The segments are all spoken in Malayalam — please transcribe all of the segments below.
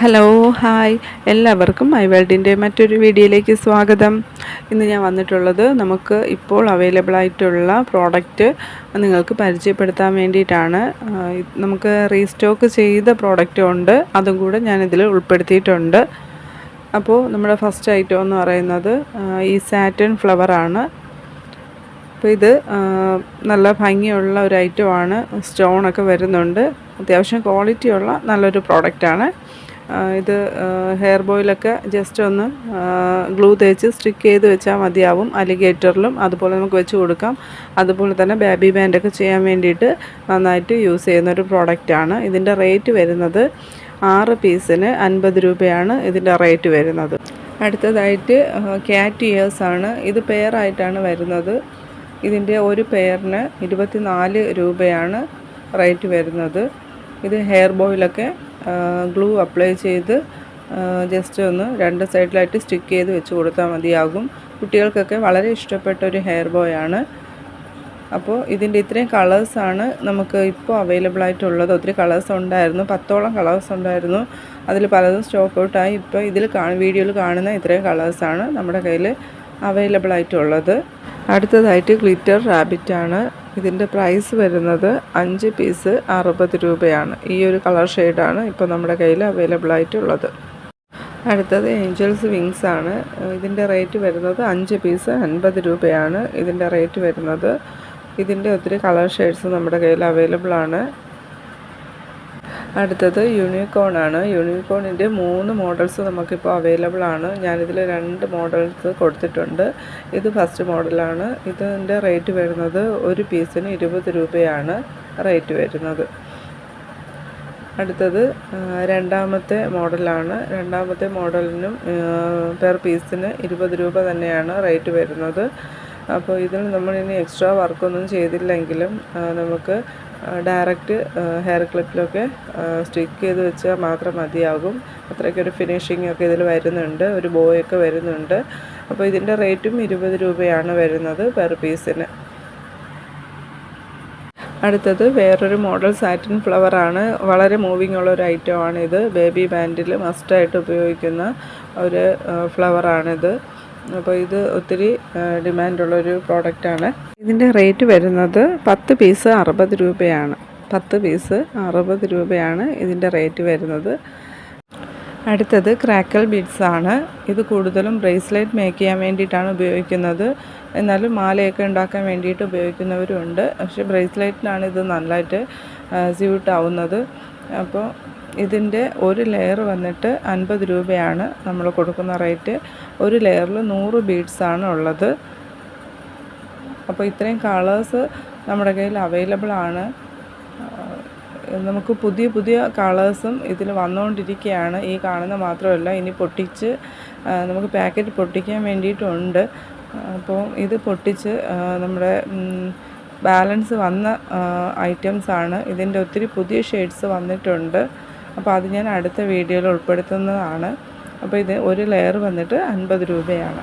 ഹലോ ഹായ് എല്ലാവർക്കും മൈ വേൾഡിൻ്റെ മറ്റൊരു വീഡിയോയിലേക്ക് സ്വാഗതം. ഇന്ന് ഞാൻ വന്നിട്ടുള്ളത് നമുക്ക് ഇപ്പോൾ അവൈലബിൾ ആയിട്ടുള്ള പ്രോഡക്റ്റ് നിങ്ങൾക്ക് പരിചയപ്പെടുത്താൻ വേണ്ടിയിട്ടാണ്. നമുക്ക് റീസ്റ്റോക്ക് ചെയ്ത പ്രോഡക്റ്റും ഉണ്ട്, അതും കൂടെ ഞാനിതിൽ ഉൾപ്പെടുത്തിയിട്ടുണ്ട്. അപ്പോൾ നമ്മുടെ ഫസ്റ്റ് ഐറ്റം എന്ന് പറയുന്നത് ഈ സാറ്റിൻ ഫ്ലവറാണ്. അപ്പോൾ ഇത് നല്ല ഭംഗിയുള്ള ഒരു ഐറ്റമാണ്. സ്റ്റോണൊക്കെ വരുന്നുണ്ട്. അത്യാവശ്യം ക്വാളിറ്റിയുള്ള നല്ലൊരു പ്രോഡക്റ്റാണ്. ഇത് ഹെയർ ബോയിലൊക്കെ ജസ്റ്റ് ഒന്ന് ഗ്ലൂ തേച്ച് സ്റ്റിക്ക് ചെയ്ത് വെച്ചാൽ മതിയാവും. അലിഗേറ്ററിലും അതുപോലെ നമുക്ക് വെച്ച് കൊടുക്കാം. അതുപോലെ തന്നെ ബേബി ബാൻഡൊക്കെ ചെയ്യാൻ വേണ്ടിയിട്ട് നന്നായിട്ട് യൂസ് ചെയ്യുന്നൊരു പ്രോഡക്റ്റാണ്. ഇതിൻ്റെ റേറ്റ് വരുന്നത് 6 പീസിന് 50 രൂപയാണ് ഇതിൻ്റെ റേറ്റ് വരുന്നത്. അടുത്തതായിട്ട് ക്യാറ്റ് ഇയേഴ്സാണ്. ഇത് പെയറായിട്ടാണ് വരുന്നത്. ഇതിൻ്റെ ഒരു പെയറിന് 24 രൂപയാണ് റേറ്റ് വരുന്നത്. ഇത് ഹെയർ ബോയിലൊക്കെ ഗ്ലൂ അപ്ലൈ ചെയ്ത് ജസ്റ്റ് ഒന്ന് രണ്ട് സൈഡിലായിട്ട് സ്റ്റിക്ക് ചെയ്ത് വെച്ച് കൊടുത്താൽ മതിയാകും. കുട്ടികൾക്കൊക്കെ വളരെ ഇഷ്ടപ്പെട്ട ഒരു ഹെയർ ബോയാണ്. അപ്പോൾ ഇതിൻ്റെ ഇത്രയും കളേഴ്സാണ് നമുക്ക് ഇപ്പോൾ അവൈലബിൾ ആയിട്ടുള്ളത്. ഒത്തിരി കളേഴ്സ് ഉണ്ടായിരുന്നു, 10ഓളം കളേഴ്സ് ഉണ്ടായിരുന്നു. അതിൽ പലതും സ്റ്റോക്ക് ഔട്ടായി. ഇപ്പോൾ ഇതിൽ വീഡിയോയിൽ കാണുന്ന ഇത്രയും കളേഴ്സാണ് നമ്മുടെ കയ്യിൽ അവൈലബിൾ ആയിട്ടുള്ളത്. അടുത്തതായിട്ട് ഗ്ലിറ്റർ റാബിറ്റാണ്. ഇതിൻ്റെ പ്രൈസ് വരുന്നത് 5 പീസ് 60 രൂപയാണ്. ഈ ഒരു കളർ ഷെയ്ഡാണ് ഇപ്പോൾ നമ്മുടെ കയ്യിൽ അവൈലബിൾ ആയിട്ടുള്ളത്. അടുത്തത് ഏഞ്ചൽസ് വിങ്സ് ആണ്. ഇതിൻ്റെ റേറ്റ് വരുന്നത് 5 പീസ് 50 രൂപയാണ് ഇതിൻ്റെ റേറ്റ് വരുന്നത്. ഇതിൻ്റെ ഒത്തിരി കളർ ഷെയ്ഡ്സ് നമ്മുടെ കയ്യിൽ അവൈലബിൾ ആണ്. അടുത്തത് യൂണിക്കോൺ ആണ്. യൂണിക്കോണിൻ്റെ 3 മോഡൽസ് നമുക്കിപ്പോൾ അവൈലബിൾ ആണ്. ഞാനിതിൽ 2 മോഡൽസ് കൊടുത്തിട്ടുണ്ട്. ഇത് ഫസ്റ്റ് മോഡലാണ്. ഇതിൻ്റെ റേറ്റ് വരുന്നത് ഒരു പീസിന് 20 രൂപയാണ് റേറ്റ് വരുന്നത്. അടുത്തത് രണ്ടാമത്തെ മോഡലാണ്. രണ്ടാമത്തെ മോഡലിനും പെർ പീസിന് 20 രൂപ തന്നെയാണ് റേറ്റ് വരുന്നത്. അപ്പോൾ ഇതിൽ നമ്മളിനി എക്സ്ട്രാ വർക്കൊന്നും ചെയ്തില്ലെങ്കിലും നമുക്ക് ഡയറക്റ്റ് ഹെയർ ക്ലിപ്പിലൊക്കെ സ്റ്റിക്ക് ചെയ്ത് വെച്ചാൽ മാത്രം മതിയാകും. അത്രയ്ക്കൊരു ഫിനിഷിംഗ് ഒക്കെ ഇതിൽ വരുന്നുണ്ട്. ഒരു ബോയൊക്കെ വരുന്നുണ്ട്. അപ്പോൾ ഇതിൻ്റെ റേറ്റും 20 രൂപയാണ് വരുന്നത് പെർ പീസിന്. അടുത്തത് വേറൊരു മോഡൽ സാറ്റിൻ ഫ്ലവറാണ്. വളരെ മൂവിങ് ഉള്ള ഒരു ഐറ്റമാണിത്. ബേബി ബാൻഡിൽ മസ്റ്റായിട്ട് ഉപയോഗിക്കുന്ന ഒരു ഫ്ലവറാണിത്. അപ്പോൾ ഇത് ഒത്തിരി ഡിമാൻഡുള്ളൊരു പ്രോഡക്റ്റാണ്. ഇതിൻ്റെ റേറ്റ് വരുന്നത് 10 പീസ് 60 രൂപയാണ്. 10 പീസ് 60 രൂപയാണ് ഇതിൻ്റെ റേറ്റ് വരുന്നത്. അടുത്തത് ക്രാക്കൽ ബീഡ്സ് ആണ്. ഇത് കൂടുതലും ബ്രേസ്ലെറ്റ് മേക്ക് ചെയ്യാൻ വേണ്ടിയിട്ടാണ് ഉപയോഗിക്കുന്നത്. എന്നാലും മാലയൊക്കെ ഉണ്ടാക്കാൻ വേണ്ടിയിട്ട് ഉപയോഗിക്കുന്നവരുണ്ട്. പക്ഷേ ബ്രേസ്ലെറ്റിനാണ് ഇത് നല്ലതായിട്ട് സ്യൂട്ട് ആവുന്നത്. അപ്പോൾ ഇതിൻ്റെ ഒരു ലെയർ വന്നിട്ട് 50 രൂപയാണ് നമ്മൾ കൊടുക്കുന്ന റേറ്റ്. ഒരു ലെയറിൽ 100 ബീഡ്സാണ് ഉള്ളത്. അപ്പോൾ ഇത്രയും കളേഴ്സ് നമ്മുടെ കയ്യിൽ അവൈലബിൾ ആണ്. നമുക്ക് പുതിയ പുതിയ കളേഴ്സും ഇതിൽ വന്നുകൊണ്ടിരിക്കുകയാണ്. ഈ കാണുന്ന മാത്രമല്ല, ഇനി പൊട്ടിച്ച് നമുക്ക് പാക്കറ്റ് പൊട്ടിക്കാൻ വേണ്ടിയിട്ടുണ്ട്. അപ്പോൾ ഇത് പൊട്ടിച്ച് നമ്മുടെ ബാലൻസ് വന്ന ഐറ്റംസാണ്. ഇതിൻ്റെ ഒത്തിരി പുതിയ ഷെയ്ഡ്സ് വന്നിട്ടുണ്ട്. അപ്പോൾ അത് ഞാൻ അടുത്ത വീഡിയോയിൽ ഉൾപ്പെടുത്തുന്നതാണ്. അപ്പോൾ ഇത് ഒരു ലെയർ വന്നിട്ട് 50 രൂപയാണ്.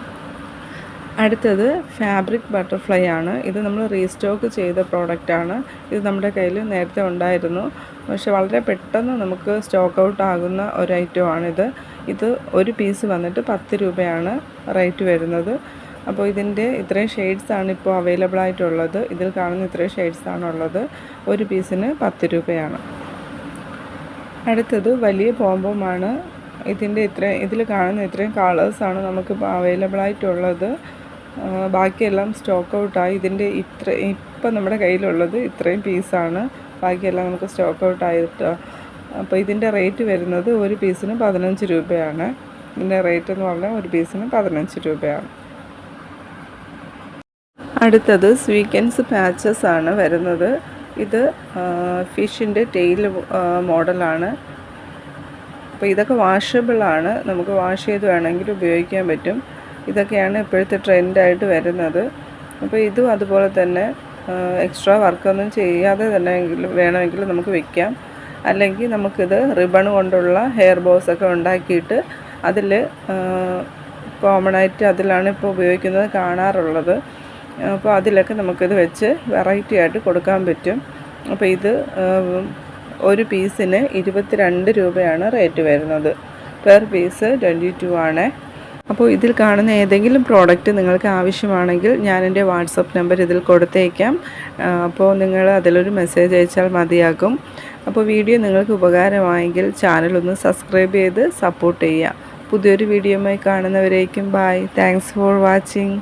അടുത്തത് ഫാബ്രിക് ബട്ടർഫ്ലൈ ആണ്. ഇത് നമ്മൾ റീസ്റ്റോക്ക് ചെയ്ത പ്രോഡക്റ്റാണ്. ഇത് നമ്മുടെ കയ്യിൽ നേരത്തെ ഉണ്ടായിരുന്നു, പക്ഷേ വളരെ പെട്ടെന്ന് നമുക്ക് സ്റ്റോക്ക് ഔട്ട് ആകുന്ന ഒരു ഐറ്റമാണിത്. ഇത് ഒരു പീസ് വന്നിട്ട് 10 രൂപയാണ് റേറ്റ് വരുന്നത്. അപ്പോൾ ഇതിൻ്റെ ഇത്രയും ഷെയ്ഡ്സാണ് ഇപ്പോൾ അവൈലബിൾ ആയിട്ടുള്ളത്. ഇതിൽ കാണുന്ന ഇത്രയും ഷെയ്ഡ്സാണുള്ളത്. ഒരു പീസിന് 10 രൂപയാണ്. അടുത്തത് വലിയ പോംപോമാണ്. ഇതിൽ കാണുന്ന ഇത്രയും കളേഴ്സാണ് നമുക്കിപ്പോൾ അവൈലബിൾ ആയിട്ടുള്ളത്. ബാക്കിയെല്ലാം സ്റ്റോക്ക് ഔട്ടായി. ഇതിൻ്റെ ഇപ്പം നമ്മുടെ കയ്യിലുള്ളത് ഇത്രയും പീസാണ്. ബാക്കിയെല്ലാം നമുക്ക് സ്റ്റോക്ക് ഔട്ടായിട്ട്. അപ്പോൾ ഇതിൻ്റെ റേറ്റ് വരുന്നത് ഒരു പീസിന് 15 രൂപയാണ്. ഇതിൻ്റെ റേറ്റ് എന്ന് പറഞ്ഞാൽ ഒരു പീസിന് 15 രൂപയാണ്. അടുത്തത് സ്വീക്കൻസ് പാച്ചസ് ആണ് വരുന്നത്. ഇത് ഫിഷിൻ്റെ ടെയിൽ മോഡലാണ്. അപ്പോൾ ഇതൊക്കെ വാഷബിളാണ്. നമുക്ക് വാഷ് ചെയ്ത് വേണമെങ്കിൽ ഉപയോഗിക്കാൻ പറ്റും. ഇതൊക്കെയാണ് ഇപ്പോഴത്തെ ട്രെൻഡായിട്ട് വരുന്നത്. അപ്പോൾ ഇതും അതുപോലെ തന്നെ എക്സ്ട്രാ വർക്കൊന്നും ചെയ്യാതെ തന്നെ വേണമെങ്കിൽ നമുക്ക് വയ്ക്കാം. അല്ലെങ്കിൽ നമുക്കിത് റിബൺ കൊണ്ടുള്ള ഹെയർ ബോസൊക്കെ ഉണ്ടാക്കിയിട്ട് അതിൽ കോമണായിട്ട് അതിലാണ് ഇപ്പോൾ ഉപയോഗിക്കുന്നത് കാണാറുള്ളത്. അപ്പോൾ അതിലൊക്കെ നമുക്കിത് വെച്ച് വെറൈറ്റി ആയിട്ട് കൊടുക്കാൻ പറ്റും. അപ്പോൾ ഇത് ഒരു പീസിന് 22 രൂപയാണ് റേറ്റ് വരുന്നത്. പെർ പീസ് 22 ആണ്. അപ്പോൾ ഇതിൽ കാണുന്ന ഏതെങ്കിലും പ്രോഡക്റ്റ് നിങ്ങൾക്ക് ആവശ്യമാണെങ്കിൽ ഞാൻ എൻ്റെ വാട്സപ്പ് നമ്പർ ഇതിൽ കൊടുത്തേക്കാം. അപ്പോൾ നിങ്ങൾ അതിലൊരു മെസ്സേജ് അയച്ചാൽ മതിയാകും. അപ്പോൾ വീഡിയോ നിങ്ങൾക്ക് ഉപകാരമായെങ്കിൽ ചാനൽ ഒന്ന് സബ്സ്ക്രൈബ് ചെയ്ത് സപ്പോർട്ട് ചെയ്യുക. പുതിയൊരു വീഡിയോയുമായി കാണുന്നവരേക്കും ബൈ. Thanks for watching.